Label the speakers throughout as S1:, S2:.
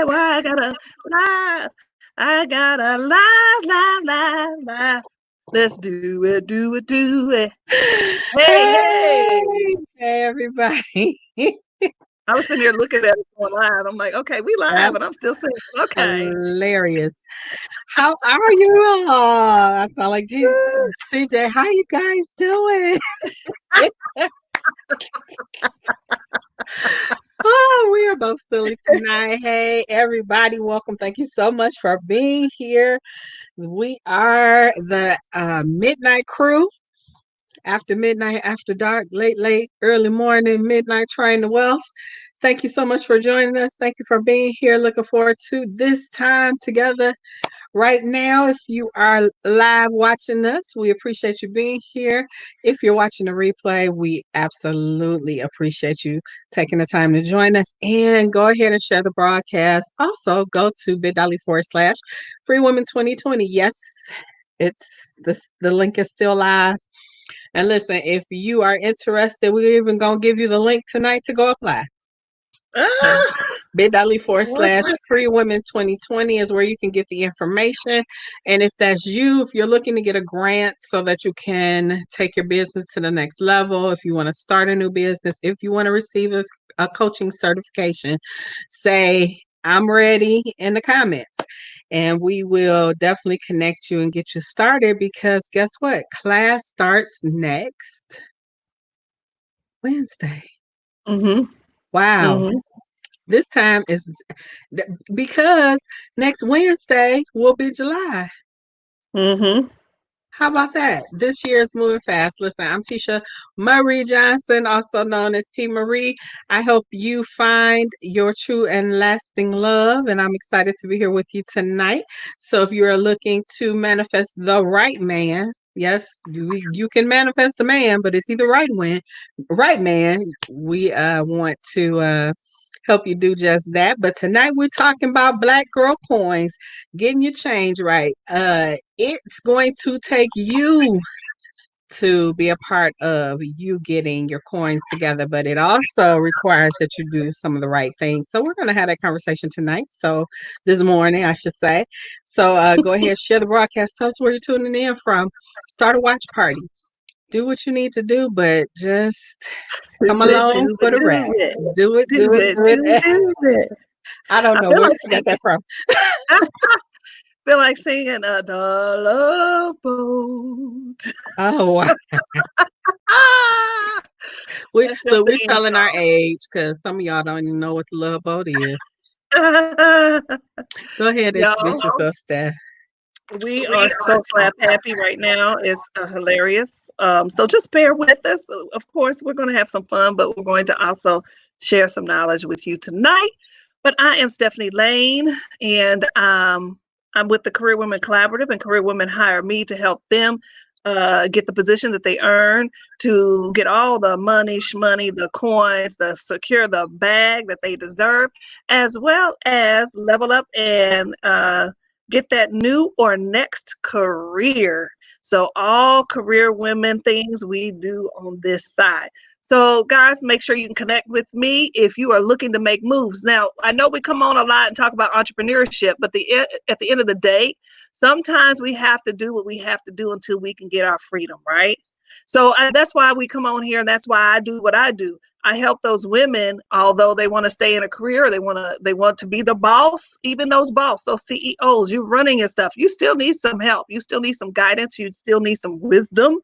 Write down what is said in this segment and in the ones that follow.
S1: why I gotta lie. I gotta lie, lie, lie, lie. Let's do it, do it, do it. Hey, hey.
S2: Hey, hey, everybody.
S1: I was sitting here looking at it going live. I'm like, okay, we live,
S2: That's
S1: and I'm still saying, okay.
S2: hilarious. How are you all? I sound like Jesus. CJ, how you guys doing? Oh, we are both silly tonight. Hey, everybody, welcome. Thank you so much for being here. We are the Midnight Crew. After midnight, after dark, late, early morning, midnight train to wealth. Thank you so much for joining us. Thank you for being here. Looking forward to this time together right now. If you are live watching us, we appreciate you being here. If you're watching the replay, we absolutely appreciate you taking the time to join us, and go ahead and share the broadcast. Also, go to bit.ly/Free Women 2020. Yes, the link is still live. And listen, if you are interested, we're even gonna give you the link tonight to go apply. Bit.ly/Free Women 2020 is where you can get the information. And if that's you, if you're looking to get a grant so that you can take your business to the next level, if you want to start a new business, if you want to receive a coaching certification, say I'm ready in the comments. And we will definitely connect you and get you started, because guess what? Class starts next Wednesday.
S1: Mm-hmm.
S2: Wow.
S1: Mm-hmm.
S2: This time is because next Wednesday will be July.
S1: Mm-hmm.
S2: How about that? This year is moving fast. Listen, I'm Tisha Marie Johnson, also known as T Marie. I hope you find your true and lasting love, and I'm excited to be here with you tonight. So if you are looking to manifest the right man, yes, you can manifest a man, but it's either right man. We want to help you do just that. But tonight we're talking about Black Girl Coins, getting your change right. It's going to take you to be a part of you getting your coins together, but it also requires that you do some of the right things. So we're going to have that conversation tonight. So this morning, I should say. So go ahead, share the broadcast. Tell us where you're tuning in from. Start a watch party. Do what you need to do, but just come
S1: Do it,
S2: along
S1: do
S2: for
S1: it,
S2: the ride.
S1: do it.
S2: Do it, do
S1: Do
S2: it,
S1: it,
S2: do
S1: do
S2: it.
S1: it.
S2: I don't
S1: I
S2: know
S1: feel
S2: where
S1: like
S2: she got that
S1: singing.
S2: from.
S1: I feel like singing the love boat.
S2: Oh, wow.
S1: Ah,
S2: We
S1: that's your
S2: look, we're
S1: theme
S2: telling our
S1: song.
S2: age because some of y'all don't even know what the love boat is. Go ahead, introduce
S1: Y'all,
S2: yourself, Steph.
S1: we are so slap happy right now. It's hilarious. So just bear with us. Of course, we're going to have some fun, but we're going to also share some knowledge with you tonight. But I am Stephanie Lane, and I'm with the Career Women Collaborative, and Career Women hire me to help them get the position that they earn, to get all the money, shmoney, the coins, the secure the bag that they deserve, as well as level up and get that new or next career. So all career women things we do on this side. So guys, make sure you can connect with me if you are looking to make moves. Now, I know we come on a lot and talk about entrepreneurship, but at the end of the day, sometimes we have to do what we have to do until we can get our freedom, right? So that's why we come on here, and that's why I do what I do. I help those women, although they want to stay in a career, they want to be the boss. Even those CEOs, you running and stuff, you still need some help. You still need some guidance. You still need some wisdom.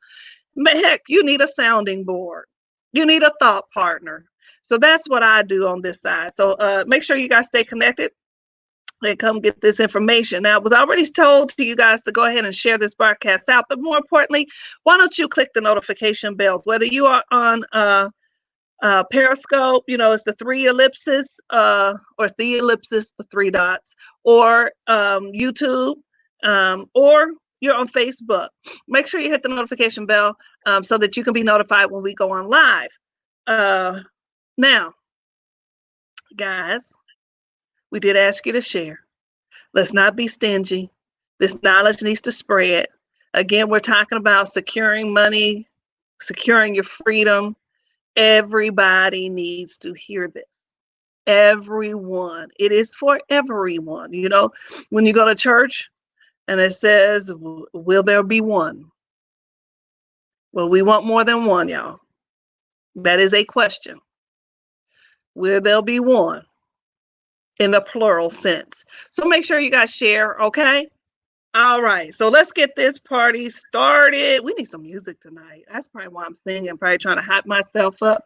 S1: Heck, you need a sounding board. You need a thought partner. So that's what I do on this side. So make sure you guys stay connected and come get this information. Now, it was already told to you guys to go ahead and share this broadcast out, but more importantly, why don't you click the notification bells? Whether you are on Periscope, it's the three ellipses, or it's the ellipsis, the three dots, or YouTube, or you're on Facebook. Make sure you hit the notification bell so that you can be notified when we go on live. Now, guys, we did ask you to share. Let's not be stingy. This knowledge needs to spread. Again, we're talking about securing money, securing your freedom. Everybody needs to hear this. Everyone. It is for everyone. You know, when you go to church and it says, will there be one? Well, we want more than one, y'all. That is a question. Will there be one in the plural sense? So make sure you guys share, okay? All right, so let's get this party started. We need some music tonight. That's probably why I'm singing, probably trying to hype myself up.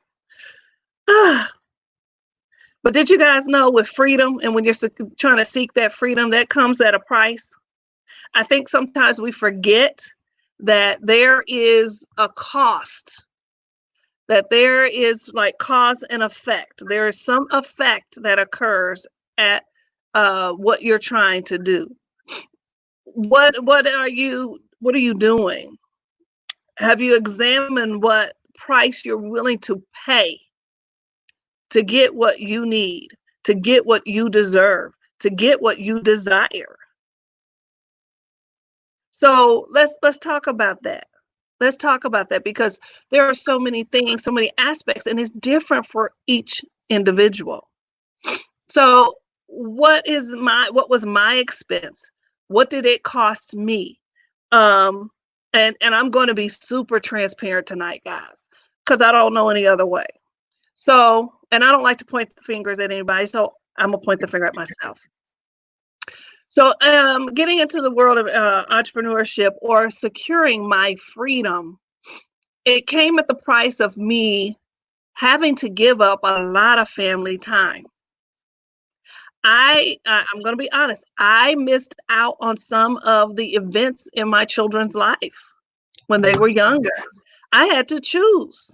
S1: But did you guys know with freedom, and when you're trying to seek that freedom, that comes at a price? I think sometimes we forget that there is a cost, that there is like cause and effect. There is some effect that occurs at what you're trying to do. What are you doing? Have you examined what price you're willing to pay to get what you need, to get what you deserve, to get what you desire? So let's talk about that. Let's talk about that, because there are so many things, so many aspects, and it's different for each individual. So what was my expense? What did it cost me? And I'm going to be super transparent tonight, guys, because I don't know any other way. So, and I don't like to point the fingers at anybody, so I'm gonna point the finger at myself. So, getting into the world of entrepreneurship or securing my freedom, it came at the price of me having to give up a lot of family time. I'm going to be honest. I missed out on some of the events in my children's life when they were younger. I had to choose.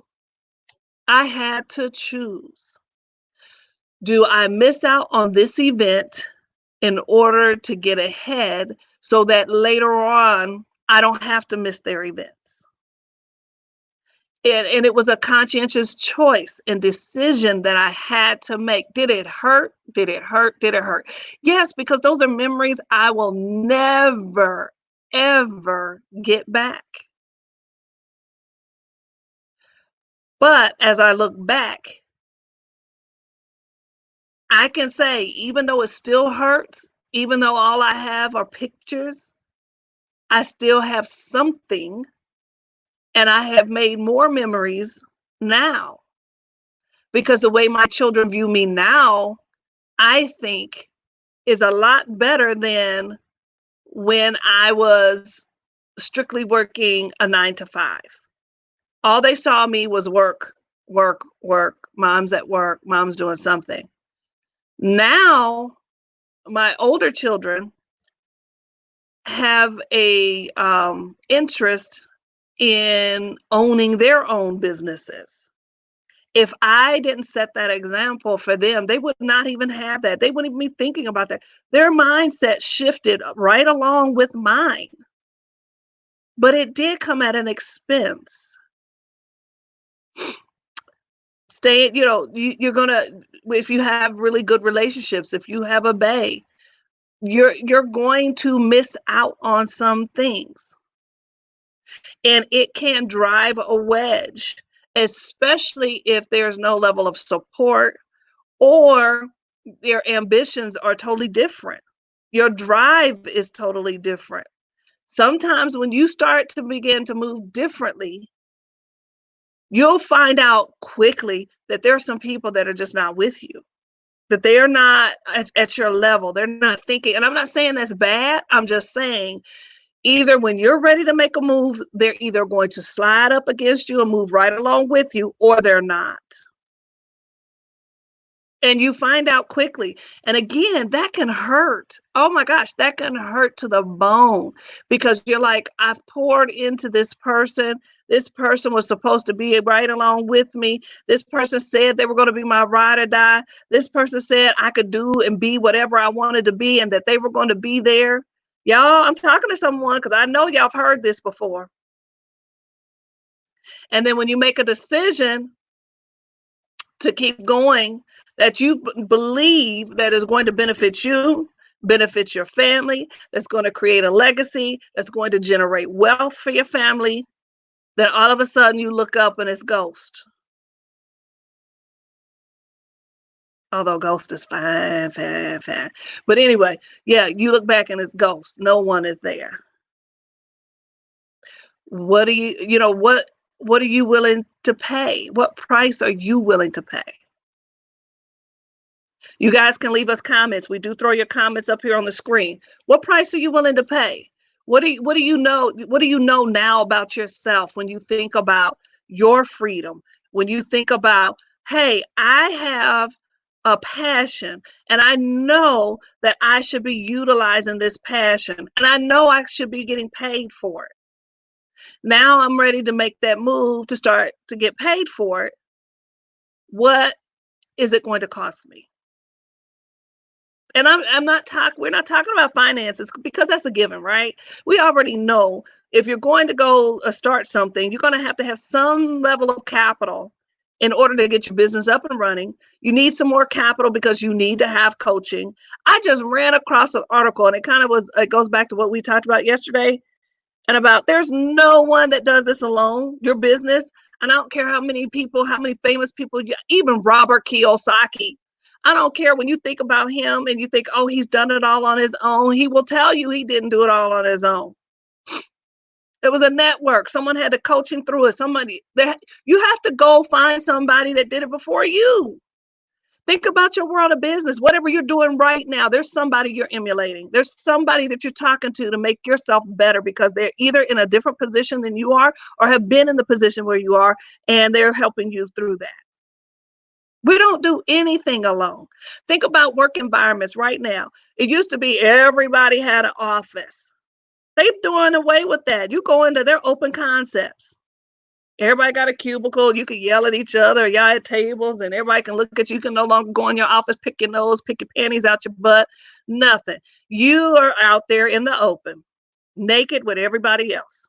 S1: I had to choose. Do I miss out on this event in order to get ahead so that later on I don't have to miss their events? And it was a conscientious choice and decision that I had to make. Did it hurt? Did it hurt? Did it hurt? Yes, because those are memories I will never, ever get back. But as I look back, I can say, even though it still hurts, even though all I have are pictures, I still have something, and I have made more memories now, because the way my children view me now, I think, is a lot better than when I was strictly working a 9 to 5. All they saw me was work, work, work. Mom's at work, mom's doing something. Now, my older children have a interest in owning their own businesses. If I didn't set that example for them, they would not even have that. They wouldn't even be thinking about that. Their mindset shifted right along with mine. But it did come at an expense. You're gonna, if you have really good relationships, if you have a bae, you're going to miss out on some things. And it can drive a wedge, especially if there's no level of support or their ambitions are totally different. Your drive is totally different. Sometimes when you start to begin to move differently, you'll find out quickly that there are some people that are just not with you, that they are not at your level. They're not thinking, and I'm not saying that's bad. I'm just saying, either when you're ready to make a move, they're either going to slide up against you and move right along with you, or they're not. And you find out quickly. And again, that can hurt. Oh my gosh, that can hurt to the bone, because you're like, I've poured into this person. This person was supposed to be right along with me. This person said they were going to be my ride or die. This person said I could do and be whatever I wanted to be, and that they were going to be there. Y'all, I'm talking to someone, because I know y'all have heard this before. And then when you make a decision to keep going, that you believe that is going to benefit you, benefit your family, that's going to create a legacy, that's going to generate wealth for your family, then all of a sudden you look up and it's ghost. Although Ghost is fine, fine, fine. But anyway, yeah, you look back and it's Ghost. No one is there. What do you know, what are you willing to pay? What price are you willing to pay? You guys can leave us comments. We do throw your comments up here on the screen. What price are you willing to pay? What do you know now about yourself when you think about your freedom? When you think about, hey, I have a passion and I know that I should be utilizing this passion and I know I should be getting paid for it. Now I'm ready to make that move to start to get paid for it. What is it going to cost me? And we're not talking about finances because that's a given, right? We already know if you're going to go start something, you're going to have some level of capital in order to get your business up and running. You need some more capital because you need to have coaching. I just ran across an article and it goes back to what we talked about yesterday and about there's no one that does this alone. Your business, and I don't care how many people, how many famous people, even Robert Kiyosaki. I don't care when you think about him and you think, oh, he's done it all on his own. He will tell you he didn't do it all on his own. It was a network. Someone had to coach him through it. You have to go find somebody that did it before you. Think about your world of business. Whatever you're doing right now, there's somebody you're emulating. There's somebody that you're talking to make yourself better because they're either in a different position than you are or have been in the position where you are, and they're helping you through that. We don't do anything alone. Think about work environments right now. It used to be everybody had an office. They're doing away with that. You go into their open concepts. Everybody got a cubicle. You can yell at each other. Y'all at tables, and everybody can look at you. You can no longer go in your office, pick your nose, pick your panties out your butt. Nothing. You are out there in the open, naked with everybody else.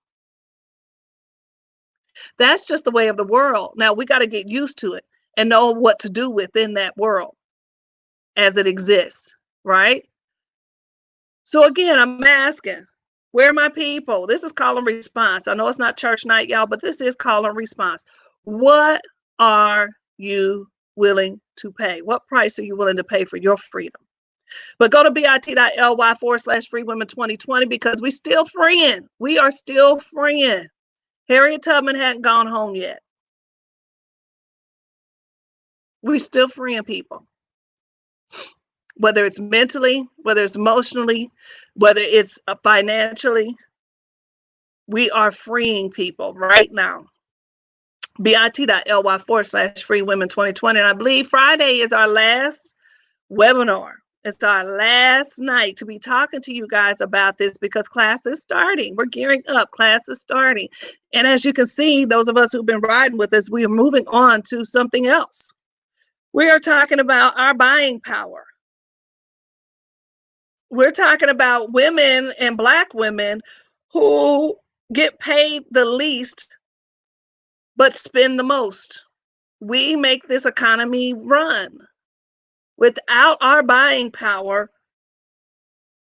S1: That's just the way of the world. Now we got to get used to it and know what to do within that world as it exists, right? So again, I'm asking, where are my people? This is call and response. I know it's not church night, y'all, but this is call and response. What are you willing to pay? What price are you willing to pay for your freedom? But go to bit.ly/freewomen2020 because we still freeing. We are still freeing. Harriet Tubman hadn't gone home yet. We're still freeing people. Whether it's mentally, whether it's emotionally, whether it's financially, we are freeing people right now. bit.ly/freewomen2020. And I believe Friday is our last webinar. It's our last night to be talking to you guys about this because class is starting. We're gearing up. Class is starting. And as you can see, those of us who've been riding with us, we are moving on to something else. We are talking about our buying power. We're talking about women and Black women who get paid the least but spend the most. We make this economy run. Without our buying power,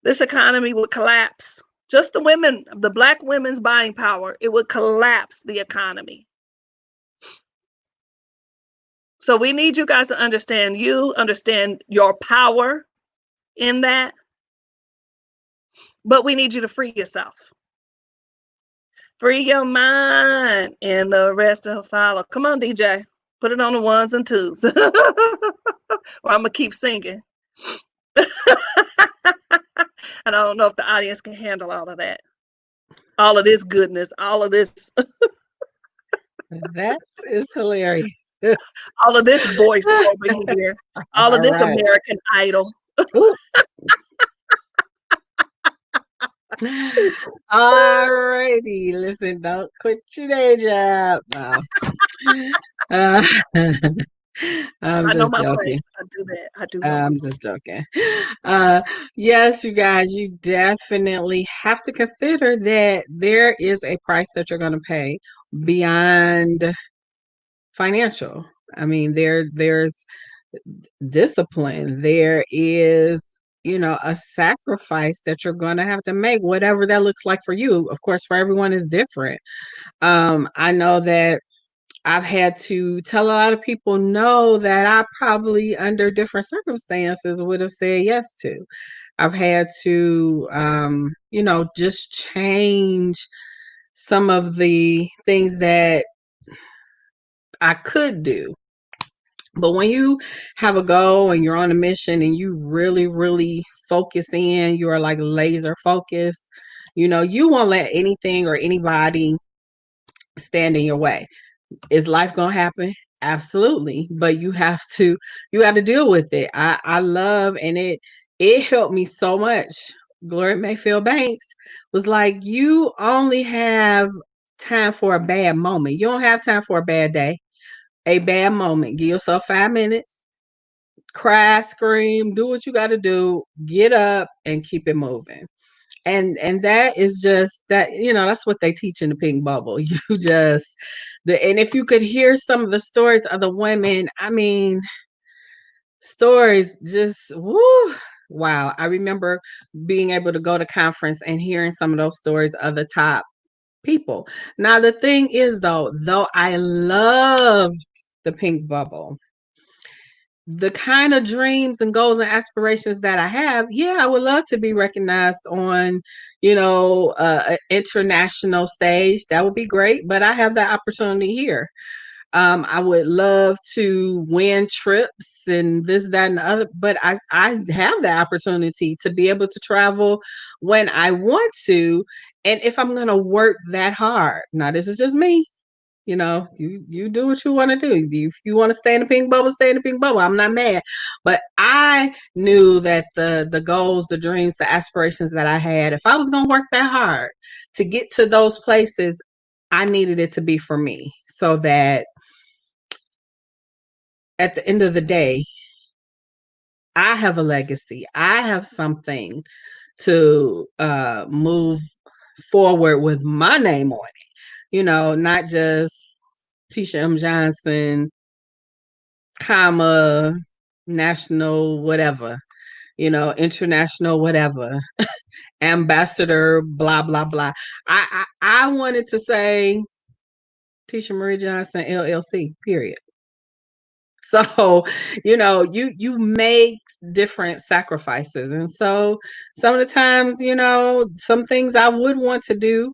S1: this economy would collapse. Just the Black women's buying power, it would collapse the economy. So we need you guys to understand your power in that. But we need you to free yourself. Free your mind and the rest will follow. Come on, DJ. Put it on the ones and twos. Or I'm going to keep singing. And I don't know if the audience can handle all of that. All of this goodness. All of this.
S2: That is hilarious.
S1: All of this voice over here. All of this American Idol.
S2: All righty. Listen, don't quit your day job. I'm just joking.
S1: I do that.
S2: I'm just joking. Yes, you guys, you definitely have to consider that there is a price that you're going to pay beyond financial. I mean, there's discipline. There is, a sacrifice that you're going to have to make, whatever that looks like for you. Of course, for everyone is different. I know that I've had to tell a lot of people no that I probably, under different circumstances, would have said yes to. I've had to, just change some of the things that I could do. But when you have a goal and you're on a mission and you really, really focus in, you are like laser focused, you won't let anything or anybody stand in your way. Is life gonna happen? Absolutely. But you have to deal with it. I love, and it helped me so much. Gloria Mayfield Banks was like, you only have time for a bad moment. You don't have time for a bad day, a bad moment. Give yourself 5 minutes, cry, scream, do what you got to do, get up and keep it moving. And that is just that, that's what they teach in the Pink Bubble. You just and if you could hear some of the stories of the women, I mean, stories just woo. Wow. I remember being able to go to conference and hearing some of those stories of the top people. Now the thing is though I loved the Pink Bubble, the kind of dreams and goals and aspirations that I have, yeah, I would love to be recognized on, an international stage. That would be great, but I have that opportunity here. I would love to win trips and this, that, and the other, but I have the opportunity to be able to travel when I want to. And if I'm going to work that hard, now this is just me, you do what you want to do. If you want to stay in the Pink Bubble, stay in the Pink Bubble. I'm not mad. But I knew that the goals, the dreams, the aspirations that I had, if I was going to work that hard to get to those places, I needed it to be for me, so that at the end of the day, I have a legacy. I have something to move forward with my name on it. Not just Tisha M. Johnson, comma, national, whatever, international, whatever, ambassador, blah, blah, blah. I wanted to say Tisha Marie Johnson, LLC, period. So, you make different sacrifices. And so some of the times, some things I would want to do,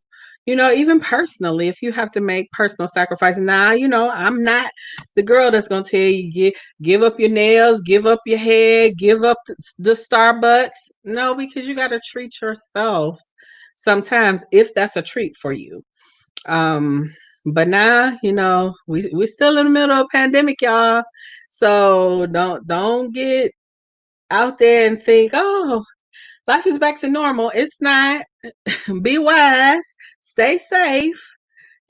S2: even personally, if you have to make personal sacrifices. Now, I'm not the girl that's going to tell you, give up your nails, give up your hair, give up the Starbucks. No, because you got to treat yourself sometimes if that's a treat for you. But now, we're still in the middle of a pandemic, y'all. So don't get out there and think, oh, life is back to normal. It's not. Be wise, stay safe.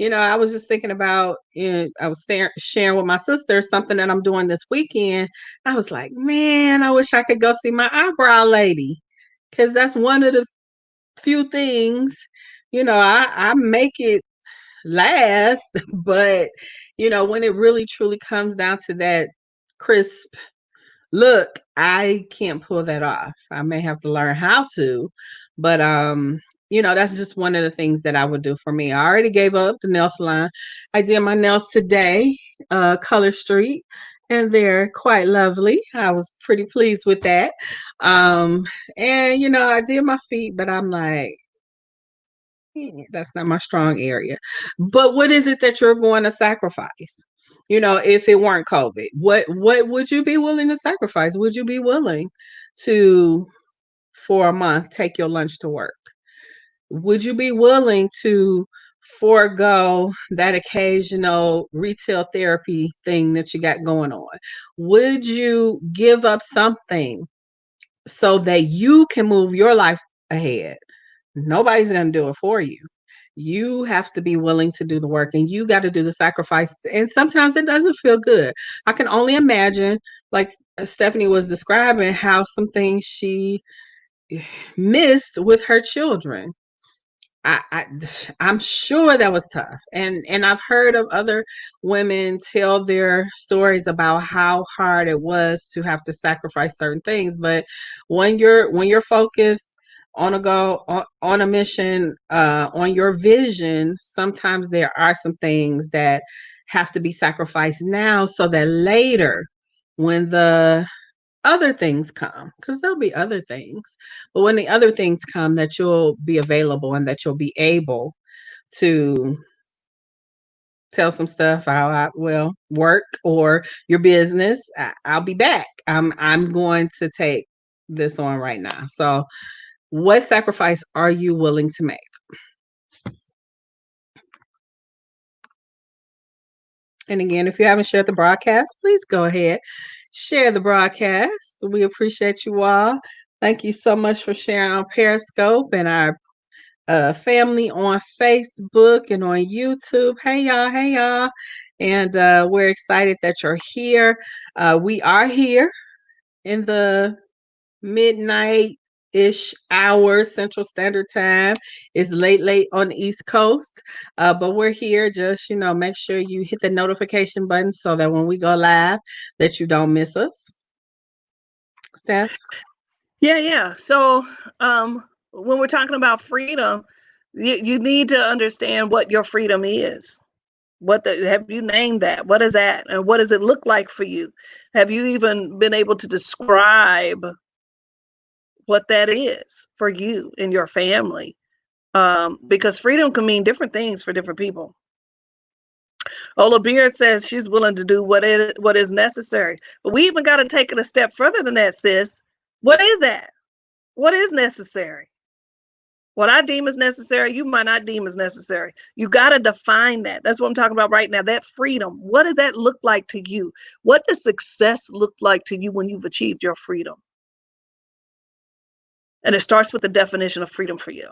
S2: I was just thinking about, I was sharing with my sister something that I'm doing this weekend. I was like, man, I wish I could go see my eyebrow lady, because that's one of the few things, I make it last, but when it really truly comes down to that crisp look, I can't pull that off. I may have to learn how to, but that's just one of the things that I would do for me. I already gave up the nail salon. I did my nails today, Color Street, and they're quite lovely. I was pretty pleased with that. And I did my feet, but I'm like, that's not my strong area. But what is it that you're going to sacrifice? If it weren't COVID, what would you be willing to sacrifice? Would you be willing to, for a month, take your lunch to work? Would you be willing to forego that occasional retail therapy thing that you got going on? Would you give up something so that you can move your life ahead? Nobody's going to do it for you. You have to be willing to do the work, and you got to do the sacrifices. And sometimes it doesn't feel good. I can only imagine, like Stephanie was describing, how some things she missed with her children. I'm sure that was tough, and I've heard of other women tell their stories about how hard it was to have to sacrifice certain things. But when you're focused on a goal, on a mission, on your vision, sometimes there are some things that have to be sacrificed now so that later, when the other things come, because there'll be other things, but when the other things come, that you'll be available and that you'll be able to tell some stuff how I will work or your business. I'll be back. I'm going to take this on right now. So what sacrifice are you willing to make? And again, if you haven't shared the broadcast, please go ahead, share the broadcast. We appreciate you all. Thank you so much for sharing on Periscope and our family on Facebook and on YouTube. Hey y'all, hey y'all. And we're excited that you're here. We are here in the midnight-ish hour Central Standard Time. It's late on the East Coast, but we're here. Just, make sure you hit the notification button so that when we go live, that you don't miss us. Steph?
S1: Yeah. So when we're talking about freedom, you need to understand what your freedom is. Have you named that? What is that? And what does it look like for you? Have you even been able to describe what that is for you and your family? Because freedom can mean different things for different people. Ola Beard says she's willing to do what is necessary. But we even got to take it a step further than that, sis. What is that? What is necessary? What I deem as necessary, you might not deem as necessary. You got to define that. That's what I'm talking about right now. That freedom. What does that look like to you? What does success look like to you when you've achieved your freedom? And it starts with the definition of freedom for you.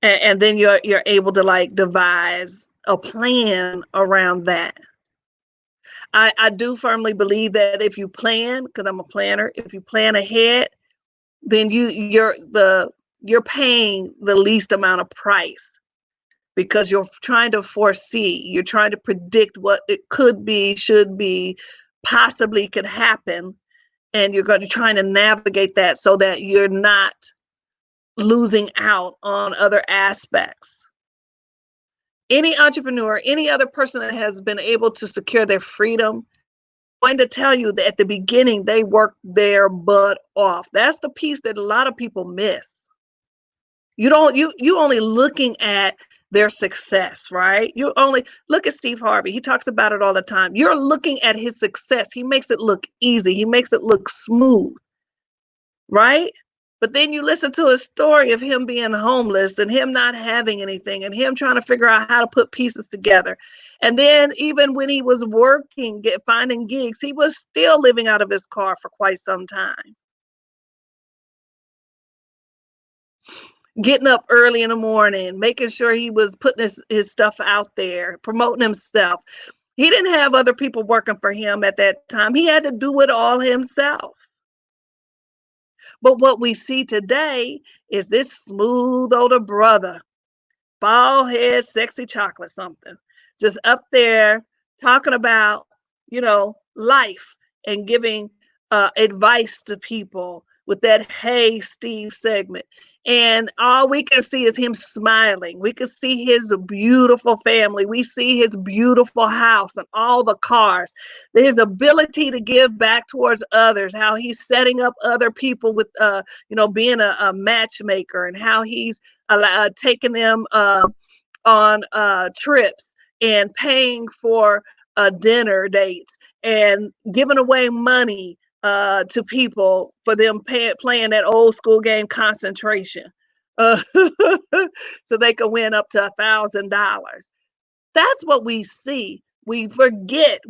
S1: And then you're able to devise a plan around that. I do firmly believe that if you plan, because I'm a planner, if you plan ahead, then you're paying the least amount of price because you're trying to foresee, you're trying to predict what it could be, should be, possibly could happen, and you're trying to navigate that so that you're not losing out on other aspects. Any entrepreneur, any other person that has been able to secure their freedom, going to tell you that at the beginning they worked their butt off. That's the piece that a lot of people miss. You only looking at their success, right? You only look at Steve Harvey. He talks about it all the time. You're looking at his success. He makes it look easy. He makes it look smooth, right? But then you listen to a story of him being homeless and him not having anything and him trying to figure out how to put pieces together. And then even when he was working, finding gigs, he was still living out of his car for quite some time. Getting up early in the morning, making sure he was putting his stuff out there, promoting himself. He didn't have other people working for him at that time. He had to do it all himself. But what we see today is this smooth older brother, bald head, sexy chocolate something, just up there talking about, life and giving advice to people with that Hey Steve segment. And all we can see is him smiling. We can see his beautiful family. We see his beautiful house and all the cars. His ability to give back towards others, how he's setting up other people with, being a matchmaker, and how he's taking them on trips and paying for dinner dates and giving away money to people for them playing that old school game Concentration, so they can win up to $1,000. That's what we see. We forget.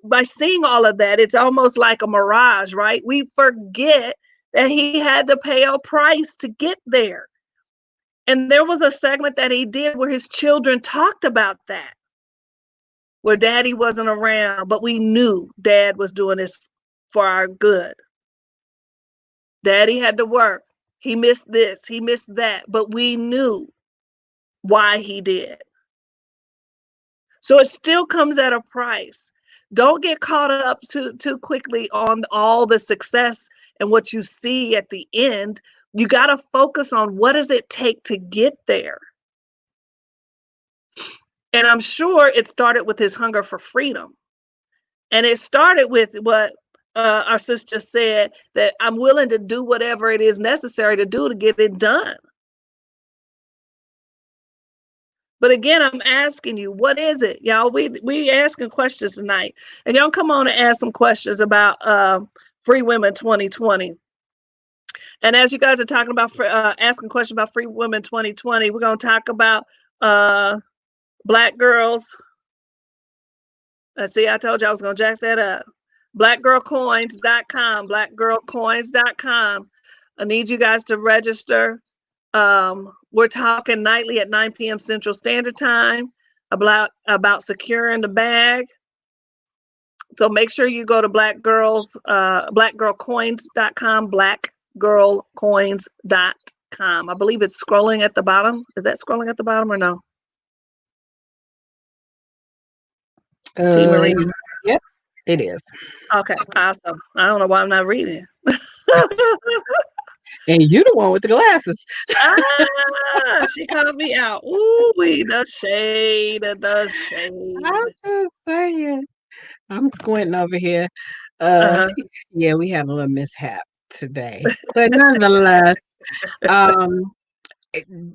S1: By seeing all of that, it's almost like a mirage, right? We forget that he had to pay a price to get there. And there was a segment that he did where his children talked about that, where daddy wasn't around, but we knew dad was doing this for our good. Daddy had to work. He missed this, he missed that, but we knew why he did. So it still comes at a price. Don't get caught up too quickly on all the success and what you see at the end. You got to focus on what does it take to get there. And I'm sure it started with his hunger for freedom. And it started with what our sister said, that I'm willing to do whatever it is necessary to do to get it done. But again, I'm asking you, what is it, y'all? We asking questions tonight, and y'all come on and ask some questions about Free Women 2020. And as you guys are talking about asking questions about Free Women 2020, we're going to talk about Black girls. See, I told you I was going to jack that up. Blackgirlcoins.com, blackgirlcoins.com. I need you guys to register. We're talking nightly at 9 p.m. Central Standard Time about securing the bag. So make sure you go to blackgirlcoins.com, blackgirlcoins.com. I believe it's scrolling at the bottom. Is that scrolling at the bottom or no? T. Marie?
S2: Yep, it is.
S1: Okay, awesome. I don't know why I'm not reading.
S2: And you the one with the glasses.
S1: She called me out. Ooh, the shade.
S2: I'm just saying. I'm squinting over here. Yeah, we had a little mishap today. But nonetheless,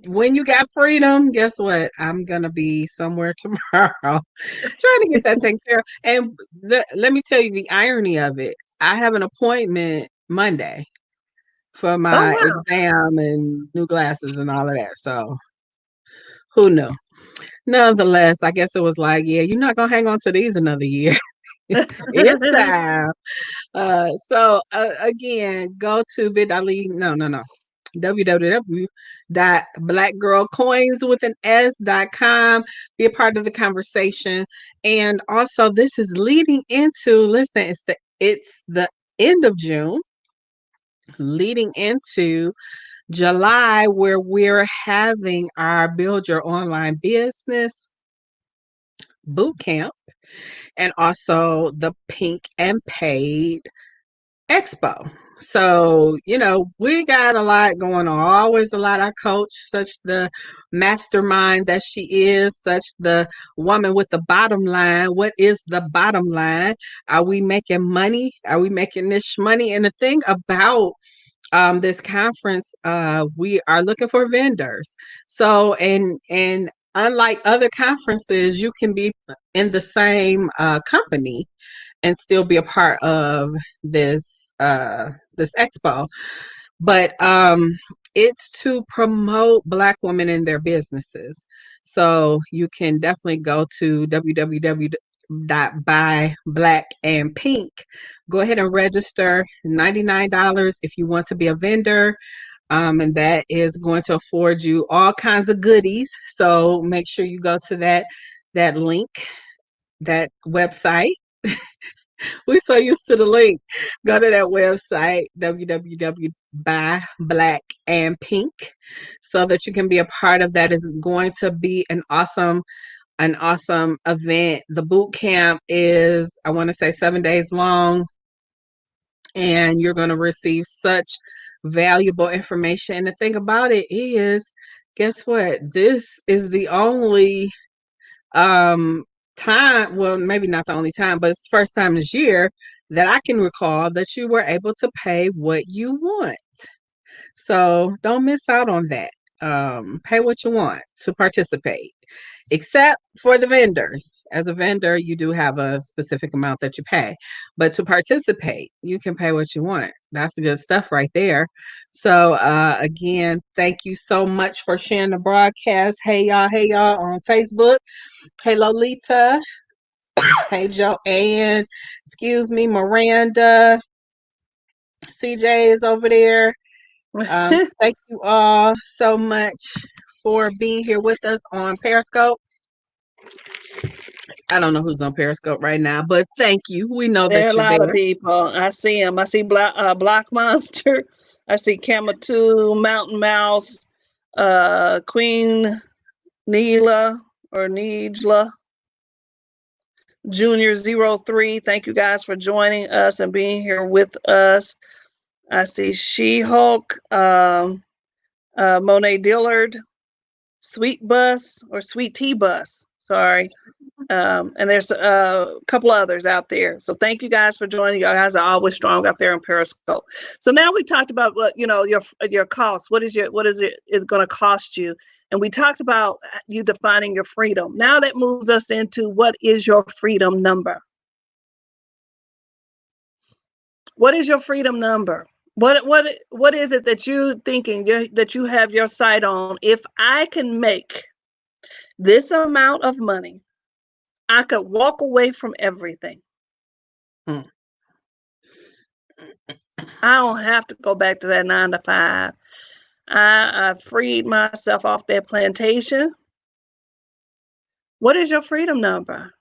S2: when you got freedom, guess what? I'm gonna be somewhere tomorrow trying to get that taken care of. And let me tell you the irony of it. I have an appointment Monday for my exam and new glasses and all of that. So who knew? Nonetheless, I guess it was like, yeah, you're not gonna hang on to these another year. It's time. Again, go to bit.ly. No. www.blackgirlcoins.com. Be a part of the conversation. And also, this is leading into, listen, it's the end of June, leading into July, where we're having our Build Your Online Business boot camp, and also the Pink and Paid Expo. So, we got a lot going on, always a lot. Our coach, such the mastermind that she is, such the woman with the bottom line. What is the bottom line? Are we making money? Are we making this money? And the thing about this conference, we are looking for vendors. So, and unlike other conferences, you can be in the same company and still be a part of this expo. But it's to promote Black women in their businesses. So you can definitely go to www.buyblackandpink. Go ahead and register. $99 if you want to be a vendor. And that is going to afford you all kinds of goodies. So make sure you go to that link, that website. We're so used to the link. Go to that website, www.buyblackandpink, so that you can be a part of that. Is going to be an awesome event. The boot camp is, I want to say, 7 days long, and you're going to receive such valuable information. And the thing about it is, guess what? This is the only time, well, maybe not the only time, but it's the first time this year that I can recall that you were able to pay what you want. So don't miss out on that. Pay what you want to participate, except for the vendors. As a vendor, you do have a specific amount that you pay, but to participate, you can pay what you want. That's good stuff right there. So again, thank you so much for sharing the broadcast. Hey y'all on Facebook. Hey Lolita. Hey Joanne. Excuse me, Miranda. CJ is over there. Thank you all so much for being here with us on Periscope. I don't know who's on Periscope right now, but thank you. We know
S1: there
S2: that
S1: are
S2: you're
S1: a lot
S2: there.
S1: of people. I see them. I see Black Monster. I see Kamatu, Mountain Mouse, Queen Neela or Nijla, Junior 03. Thank you guys for joining us and being here with us. I see She-Hulk, Monet Dillard, Sweet Bus or Sweet Tea Bus. Sorry. And there's a couple others out there. So thank you guys for joining. You guys are always strong out there in Periscope. So now we talked about what, your cost. What is it is going to cost you? And we talked about you defining your freedom. Now that moves us into what is your freedom number? What is your freedom number? What is it that you thinking that you have your sight on? If I can make this amount of money, I could walk away from everything.
S2: Hmm.
S1: I don't have to go back to that 9 to 5. I freed myself off that plantation. What is your freedom number?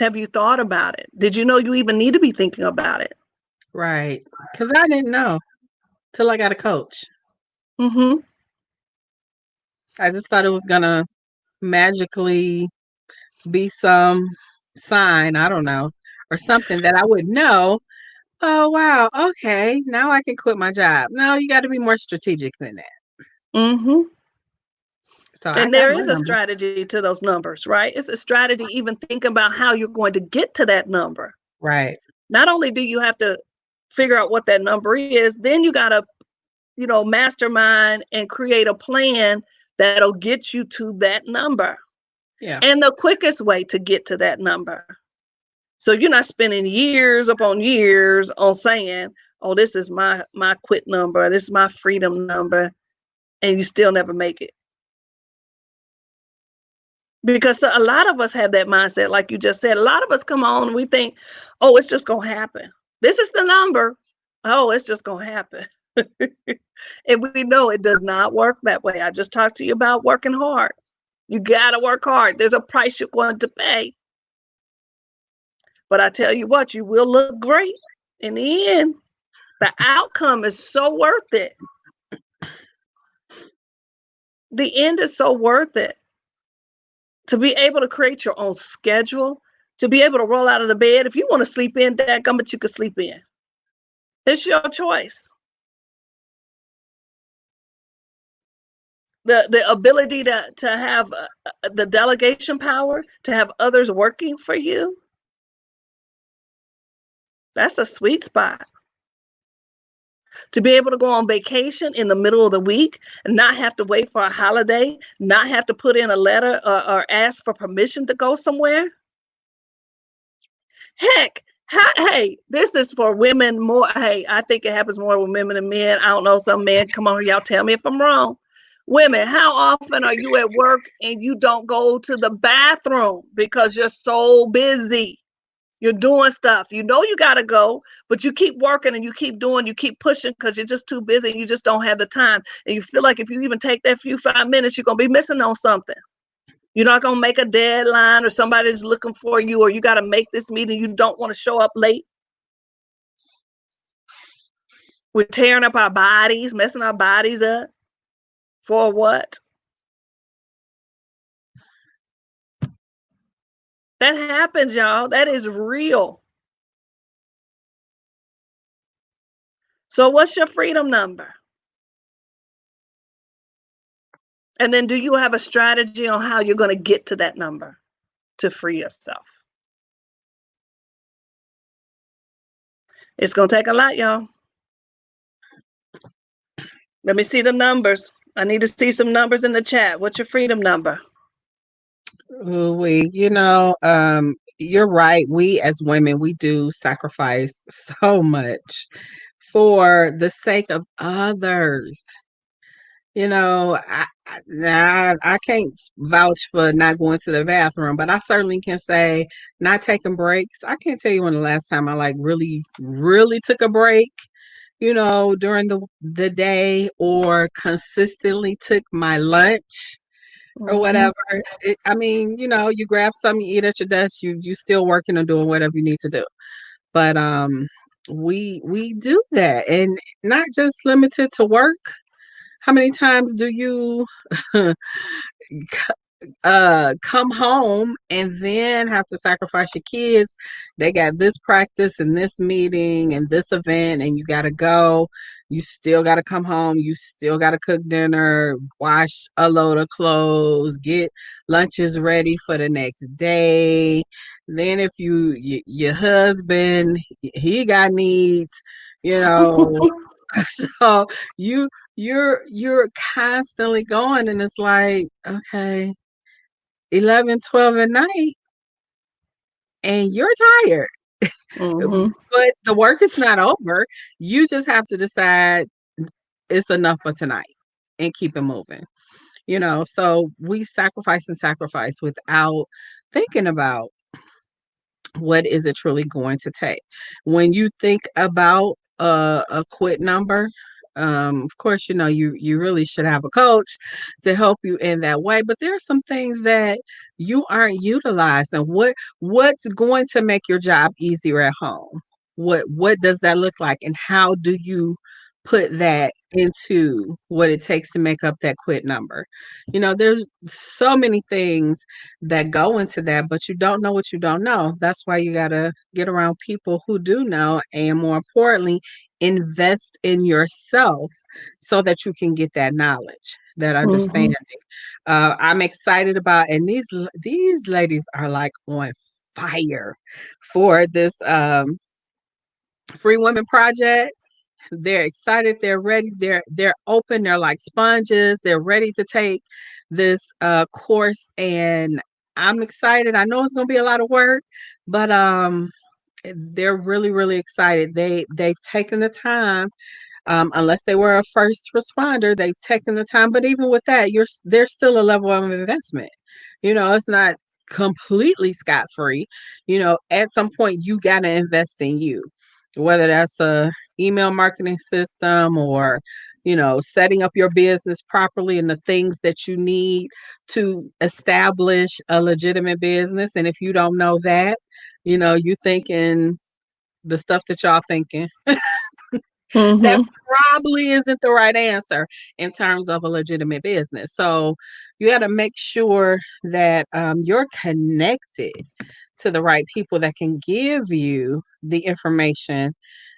S1: Have you thought about it? Did you know you even need to be thinking about it?
S2: Right. Because I didn't know till I got a coach.
S1: Mm-hmm.
S2: I just thought it was gonna magically be some sign, I don't know, or something that I would know. Oh wow, okay, now I can quit my job. No, you got to be more strategic than that.
S1: Mm-hmm.
S2: So I
S1: And
S2: got
S1: there
S2: my
S1: is a
S2: number.
S1: strategy to those numbers, right? It's a strategy even think about how you're going to get to that number.
S2: Right.
S1: Not only do you have to figure out what that number is, then you got to, mastermind and create a plan that'll get you to that number.
S2: Yeah.
S1: And the quickest way to get to that number. So you're not spending years upon years on saying, oh, this is my quit number, this is my freedom number, and you still never make it. Because a lot of us have that mindset, like you just said. A lot of us come on and we think, oh, it's just going to happen. This is the number. Oh, it's just going to happen. And we know it does not work that way. I just talked to you about working hard. You got to work hard. There's a price you're going to pay. But I tell you what, you will look great in the end. The outcome is so worth it. The end is so worth it. To be able to create your own schedule, to be able to roll out of the bed. If you want to sleep in, dadgummit, you can sleep in. It's your choice. The ability to have the delegation power, to have others working for you, that's a sweet spot. To be able to go on vacation in the middle of the week and not have to wait for a holiday, not have to put in a letter or ask for permission to go somewhere. Heck, hey, this is for women more. Hey, I think it happens more with women than men. I don't know. Some men, come on, y'all tell me if I'm wrong. Women, how often are you at work and you don't go to the bathroom because you're so busy? You're doing stuff. You know you got to go, but you keep working and you keep doing, you keep pushing because you're just too busy and you just don't have the time. And you feel like if you even take that few 5 minutes, you're going to be missing on something. You're not going to make a deadline or somebody's looking for you or you got to make this meeting. You don't want to show up late. We're tearing up our bodies, messing our bodies up. For what? That happens, y'all. That is real. So what's your freedom number? And then do you have a strategy on how you're going to get to that number to free yourself? It's going to take a lot, y'all. Let me see the numbers. I need to see some numbers in the chat. What's your freedom number?
S2: You're right. We as women, we do sacrifice so much for the sake of others. I can't vouch for not going to the bathroom, but I certainly can say not taking breaks. I can't tell you when the last time I really, really took a break, during the day or consistently took my lunch or whatever. You grab something, you eat at your desk, you still working or doing whatever you need to do. But we do that, and not just limited to work. How many times do you come home and then have to sacrifice your kids. They got this practice and this meeting and this event, and you got to go. You still got to come home. You still got to cook dinner, wash a load of clothes, get lunches ready for the next day. Then if your husband, he got needs, you know. So you're constantly going, and it's like, okay, 11, 12 at night, and you're tired.
S1: Mm-hmm.
S2: But the work is not over. You just have to decide it's enough for tonight and keep it moving. So we sacrifice and sacrifice without thinking about what is it truly going to take. When you think about a quit number, of course, you really should have a coach to help you in that way. But there are some things that you aren't utilizing. What's going to make your job easier at home? What does that look like, and how do you put that into what it takes to make up that quit number? There's so many things that go into that, but you don't know what you don't know. That's why you got to get around people who do know, and more importantly, invest in yourself so that you can get that knowledge, that
S1: Mm-hmm.
S2: understanding. I'm excited about, and these ladies are like on fire for this Free Women Project. They're excited, they're ready, they're open, they're like sponges, they're ready to take this course, and I'm excited. I know it's going to be a lot of work, but they're really, really excited. They've taken the time. Unless they were a first responder, they've taken the time. But even with that, there's still a level of investment. It's not completely scot free. At some point, you got to invest in you, whether that's a email marketing system, or setting up your business properly and the things that you need to establish a legitimate business. And if you don't know that, you thinking the stuff that y'all thinking, that
S1: Mm-hmm.
S2: probably isn't the right answer in terms of a legitimate business. So you got to make sure that you're connected to the right people that can give you the information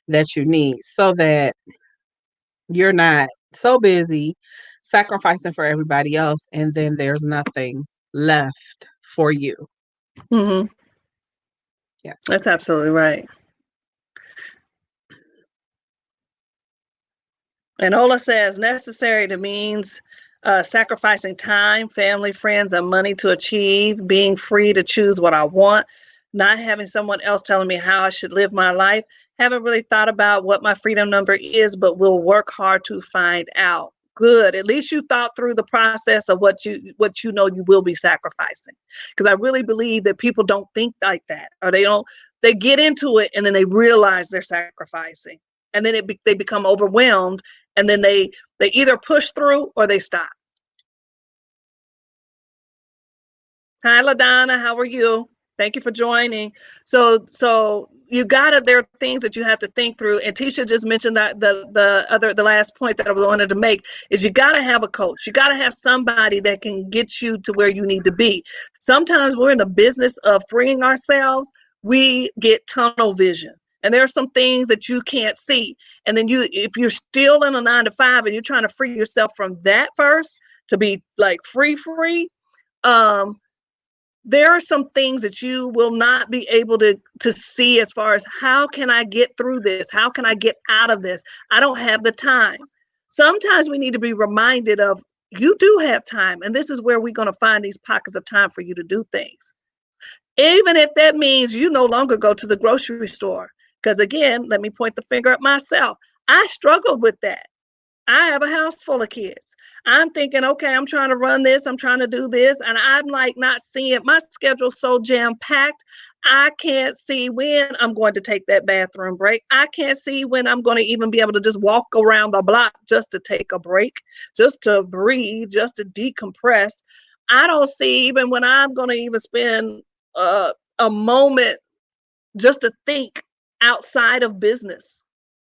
S2: that you need, so that you're not so busy sacrificing for everybody else, and then there's nothing left for you.
S1: Mm-hmm.
S2: Yeah.
S1: That's absolutely right. And Ola says necessary to means sacrificing time, family, friends, and money to achieve, being free to choose what I want, not having someone else telling me how I should live my life. Haven't really thought about what my freedom number is, but will work hard to find out. Good. At least you thought through the process of what you know you will be sacrificing. Because I really believe that people don't think like that, or they get into it and then they realize they're sacrificing, and then they become overwhelmed, and then they either push through or they stop. Hi, LaDonna, how are you? Thank you for joining. So there are things that you have to think through. And Tisha just mentioned that the last point that I wanted to make is you gotta have a coach. You gotta have somebody that can get you to where you need to be. Sometimes we're in the business of freeing ourselves. We get tunnel vision. And there are some things that you can't see. And then if you're still in a 9 to 5 and you're trying to free yourself from that first to be like free, um, there are some things that you will not be able to see, as far as how can I get through this? How can I get out of this? I don't have the time. Sometimes we need to be reminded of, you do have time, and this is where we're going to find these pockets of time for you to do things. Even if that means you no longer go to the grocery store. Because again, let me point the finger at myself. I struggled with that. I have a house full of kids. I'm thinking, okay, I'm trying to run this, I'm trying to do this, and I'm like not seeing, my schedule's so jam packed. I can't see when I'm going to take that bathroom break. I can't see when I'm going to even be able to just walk around the block just to take a break, just to breathe, just to decompress. I don't see even when I'm going to even spend a moment just to think outside of business,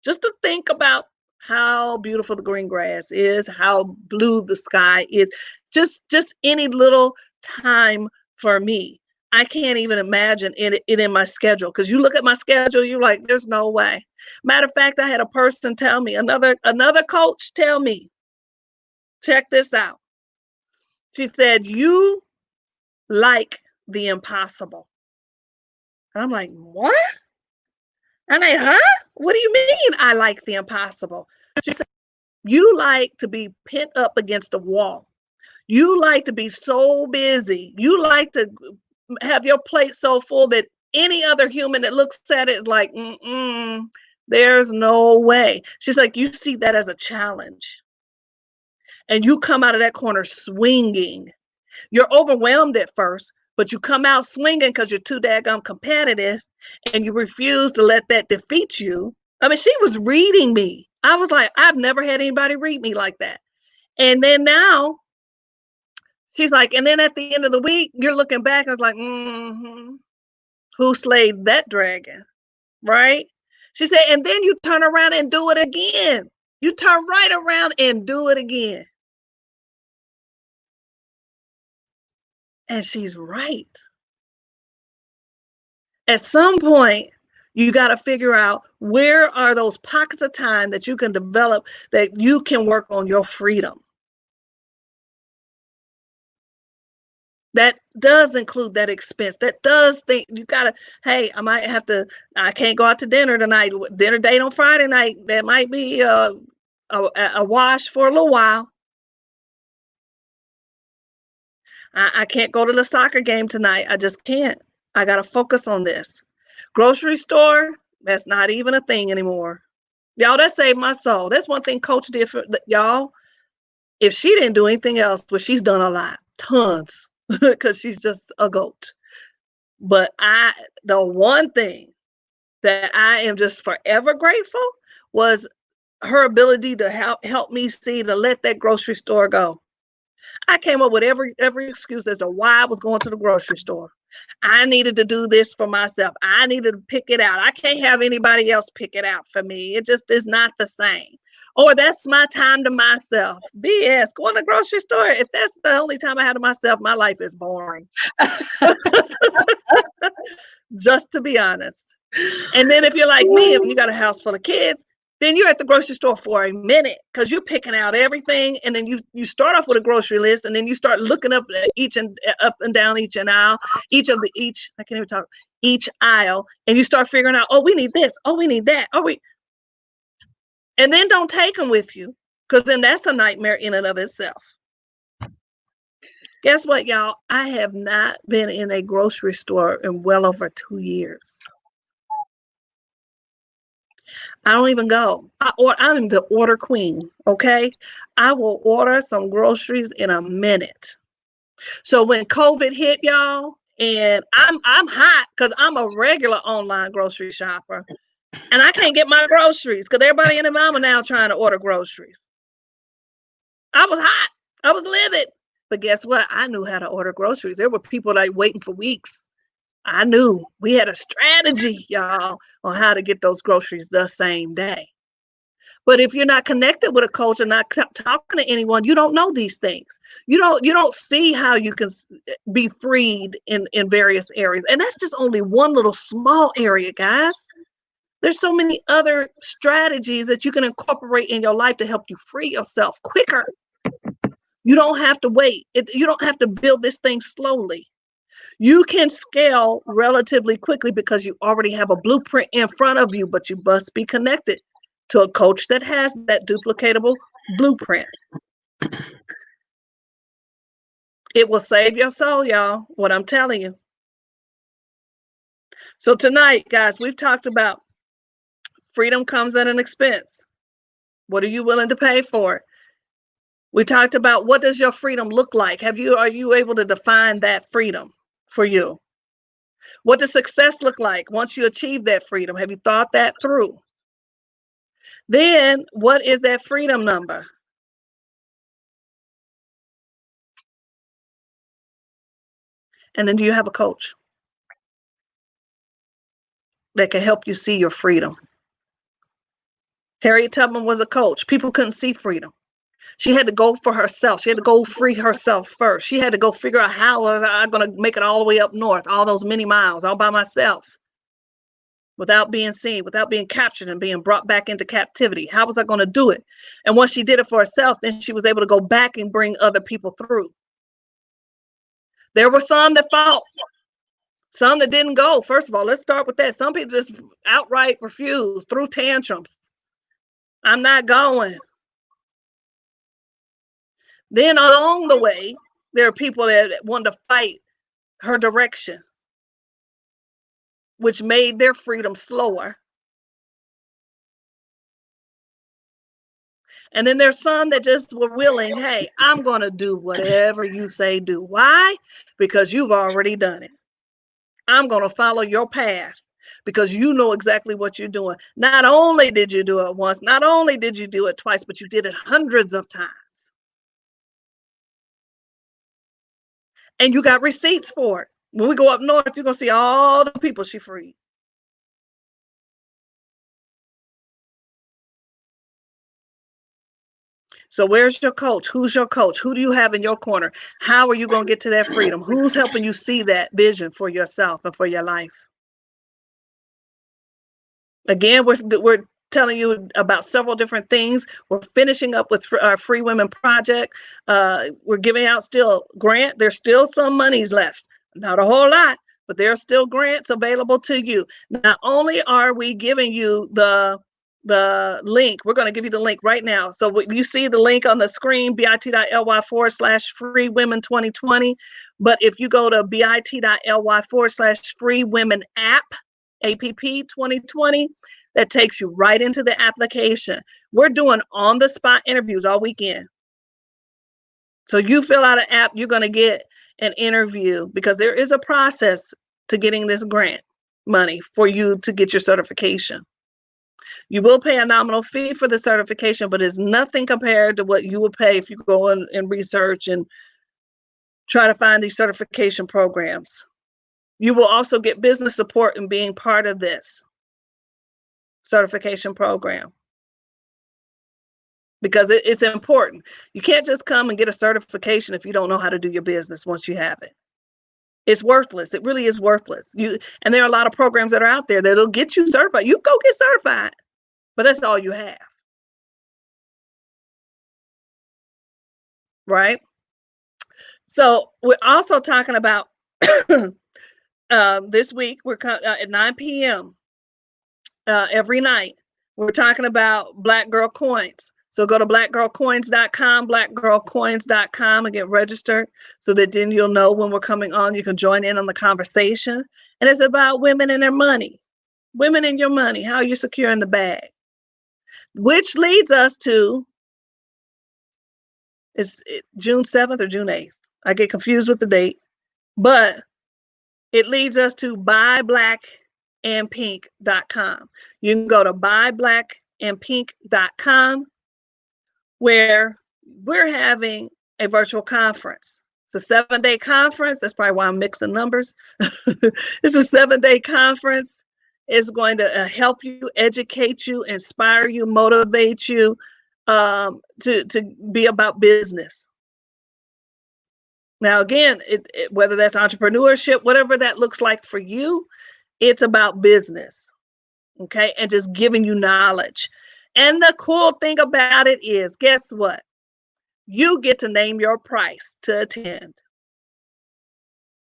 S1: just to think about how beautiful the green grass is, how blue the sky is, just any little time for me. I can't even imagine it in my schedule, because you look at my schedule, you're like, there's no way. Matter of fact, I had a person tell me, another coach tell me, check this out. She said, you like the impossible. And I'm like, what? And huh? What do you mean I like the impossible? She said, you like to be pent up against a wall. You like to be so busy. You like to have your plate so full that any other human that looks at it is like, there's no way. She's like, you see that as a challenge. And you come out of that corner swinging. You're overwhelmed at first, but you come out swinging because you're too daggone competitive, and you refuse to let that defeat you. I mean, she was reading me. I was like, I've never had anybody read me like that. And then now, she's like, and then at the end of the week, you're looking back and it's like, who slayed that dragon? Right? She said, and then you turn around and do it again. You turn right around and do it again. And she's right. At some point, you got to figure out, where are those pockets of time that you can develop, that you can work on your freedom. That does include that expense. That does think you gotta, hey, I can't go out to dinner tonight. Dinner date on Friday night. That might be a wash for a little while. I can't go to the soccer game tonight. I just can't. I gotta focus on this. Grocery store, that's not even a thing anymore. Y'all, that saved my soul. That's one thing Coach did for y'all. If she didn't do anything else, but she's done a lot, tons, because she's just a goat. But the one thing that I am just forever grateful was her ability to help me see to let that grocery store go. I came up with every excuse as to why I was going to the grocery store. I needed to do this for myself. I needed to pick it out. I can't have anybody else pick it out for me. It just is not the same. Or that's my time to myself. BS. Going to the grocery store, if that's the only time I have to myself, my life is boring. Just to be honest. And then if you're like me and you got a house full of kids, then you're at the grocery store for a minute, because you're picking out everything, and then you start off with a grocery list, and then you start looking up and down each aisle, each aisle, and you start figuring out, oh, we need this, oh, we need that, and then don't take them with you, because then that's a nightmare in and of itself. Guess what, y'all? I have not been in a grocery store in well over 2 years. I don't even go. I'm the order queen, okay? I will order some groceries in a minute. So when COVID hit, y'all, and I'm hot because I'm a regular online grocery shopper, and I can't get my groceries because everybody and their mama now trying to order groceries. I was hot. I was livid. But guess what? I knew how to order groceries. There were people like waiting for weeks. I knew we had a strategy, y'all, on how to get those groceries the same day. But if you're not connected with a coach and not talking to anyone, you don't know these things. You don't see how you can be freed in various areas. And that's just only one little small area, guys. There's so many other strategies that you can incorporate in your life to help you free yourself quicker. You don't have to wait. You don't have to build this thing slowly. You can scale relatively quickly because you already have a blueprint in front of you, but you must be connected to a coach that has that duplicatable blueprint. It will save your soul, y'all, what I'm telling you. So tonight, guys, we've talked about freedom comes at an expense. What are you willing to pay for it? We talked about, what does your freedom look like? Are you able to define that freedom for you? What does success look like once you achieve that freedom? Have you thought that through? Then what is that freedom number? And then do you have a coach that can help you see your freedom? Harriet Tubman was a coach. People couldn't see freedom. She had to go for herself. She had to go free herself first. She had to go figure out how was I going to make it all the way up north, all those many miles, all by myself, without being seen, without being captured and being brought back into captivity. How was I going to do it? And once she did it for herself, then she was able to go back and bring other people through. There were some that fought, some that didn't go. First of all, let's start with that. Some people just outright refused, threw tantrums. I'm not going. Then along the way, there are people that wanted to fight her direction, which made their freedom slower. And then there's some that just were willing, hey, I'm going to do whatever you say do. Why? Because you've already done it. I'm going to follow your path because you know exactly what you're doing. Not only did you do it once, not only did you do it twice, but you did it hundreds of times. And you got receipts for it. When we go up north, you're going to see all the people she freed. So where's your coach? Who's your coach? Who do you have in your corner? How are you going to get to that freedom? Who's helping you see that vision for yourself and for your life? Again, we're telling you about several different things. We're finishing up with our Free Women Project. We're giving out still grant. There's still some monies left. Not a whole lot, but there are still grants available to you. Not only are we giving you the link, we're going to give you the link right now. So you see the link on the screen, bit.ly/Free Women 2020. But if you go to bit.ly/Free Women app 2020, that takes you right into the application. We're doing on the spot interviews all weekend. So you fill out an app, you're going to get an interview because there is a process to getting this grant money for you to get your certification. You will pay a nominal fee for the certification, but it's nothing compared to what you will pay if you go in and research and try to find these certification programs. You will also get business support in being part of this certification program because it's important. You can't just come and get a certification if you don't know how to do your business once you have it. It's worthless. It really is worthless. And there are a lot of programs that are out there that'll get you certified. You go get certified, but that's all you have. Right? So we're also talking about this week, we're at 9 p.m. Every night. We're talking about Black Girl Coins. So go to blackgirlcoins.com and get registered so that then you'll know when we're coming on. You can join in on the conversation. And it's about women and their money. Women and your money, how you're securing the bag. Which leads us to, is it June 7th or June 8th? I get confused with the date. But it leads us to buyblackandpink.com. You can go to buyblackandpink.com where we're having a virtual conference. It's a 7-day conference. That's probably why I'm mixing numbers. It's a 7-day conference. It's going to help you, educate you, inspire you, motivate you to be about business. Now, again, whether that's entrepreneurship, whatever that looks like for you, it's about business, okay? And just giving you knowledge. And the cool thing about it is, guess what? You get to name your price to attend.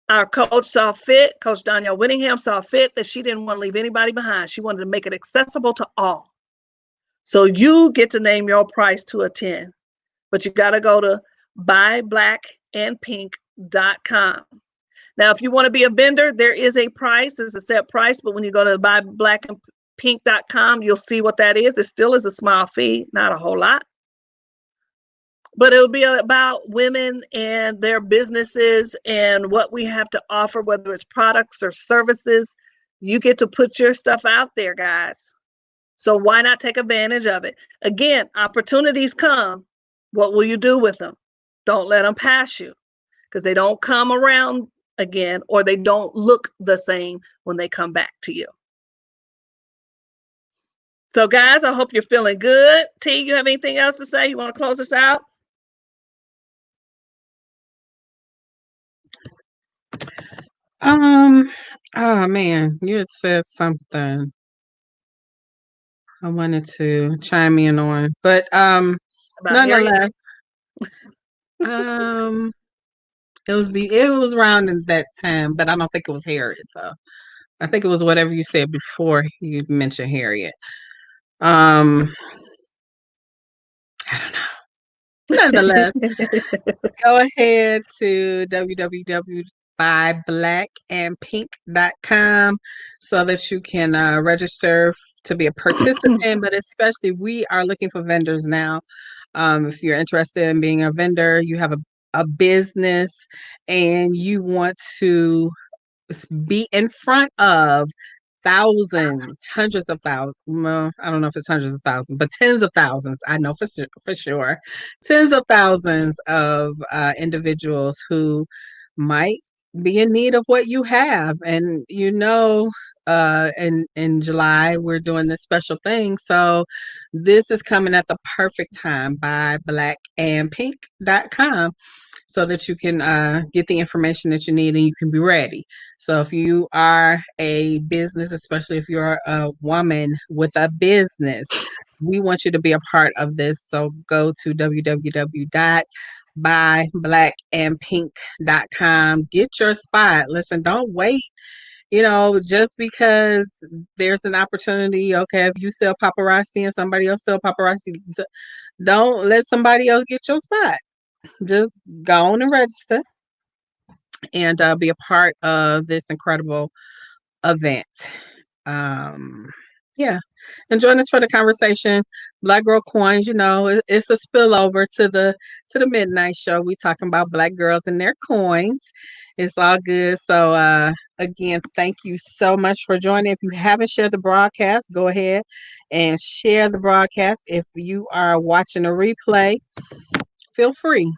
S1: Our coach saw fit, Coach Danielle Whittingham saw fit that she didn't want to leave anybody behind. She wanted to make it accessible to all. So you get to name your price to attend. But you got to go to buyblackandpink.com. Now, if you want to be a vendor, there is a price. It's a set price. But when you go to buyblackandpink.com, you'll see what that is. It still is a small fee, not a whole lot. But it'll be about women and their businesses and what we have to offer, whether it's products or services. You get to put your stuff out there, guys. So why not take advantage of it? Again, opportunities come. What will you do with them? Don't let them pass you because they don't come around again or they don't look the same when they come back to you. So, guys, I hope you're feeling good. T, you have anything else to say? You want to close us out?
S2: Oh man, you had said something I wanted to chime in on, but
S1: About Harriet?
S2: nonetheless, um, it was around in that time, but I don't think it was Harriet though. I think it was whatever you said before you mentioned Harriet. Um, I don't know. Nonetheless, go ahead to www.byblackandpink.com so that you can register to be a participant. But especially, we are looking for vendors now. If you're interested in being a vendor, you have a business and you want to be in front of thousands, hundreds of thousands. Well, I don't know if it's hundreds of thousands, but tens of thousands. I know for sure, tens of thousands of individuals who might be in need of what you have, and in July we're doing this special thing, so this is coming at the perfect time by blackandpink.com so that you can get the information that you need and you can be ready. So if you are a business, especially if you're a woman with a business, we want you to be a part of this. So go to www.byblackandpink.com. Get your spot. Listen, don't wait. Just because there's an opportunity, okay, if you sell paparazzi and somebody else sell paparazzi, don't let somebody else get your spot. Just go on and register and be a part of this incredible event. Yeah, and join us for the conversation. Black Girl Coins, it's a spillover to the midnight show. We talking about Black girls and their coins. It's all good. So again, thank you so much for joining. If you haven't shared the broadcast, go ahead and share the broadcast. If you are watching a replay, feel free,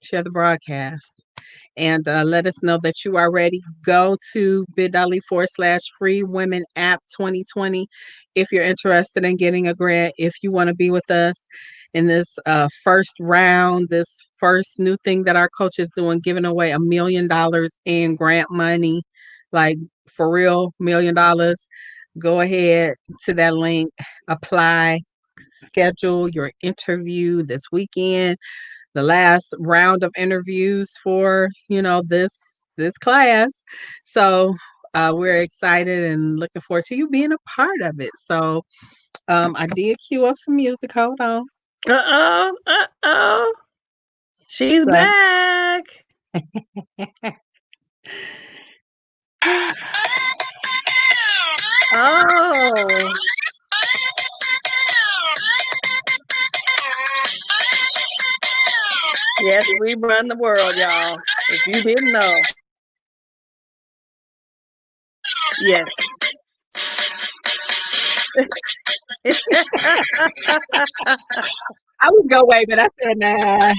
S2: share the broadcast and let us know that you are ready. Go to bit.ly/free women app 2020 if you're interested in getting a grant. If you want to be with us in this first round, this first new thing that our coach is doing, giving away $1 million in grant money, like for real, $1 million. Go ahead to that link, apply, schedule your interview this weekend, the last round of interviews for this class. So we're excited and looking forward to you being a part of it. So I did cue up some music. Hold on.
S1: She's
S2: So
S1: back. Oh. Yes, we run the world, y'all. If you didn't know. Yes.
S2: I would go away, but I said nah.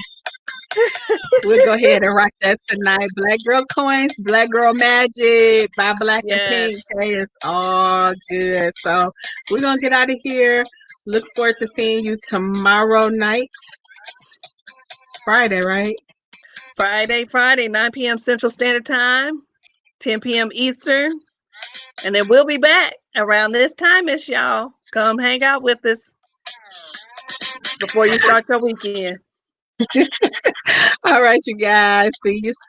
S2: We'll go ahead and rock that tonight. Black Girl Coins, Black Girl Magic by Black and Pink.
S1: Yes.
S2: Hey, it's all good. So we're gonna get out of here. Look forward to seeing you tomorrow night. Friday, right?
S1: Friday, 9 p.m. Central Standard Time, 10 p.m. Eastern. And then we'll be back around this time, Miss y'all. Come hang out with us before you start your weekend.
S2: All right, you guys. See you soon.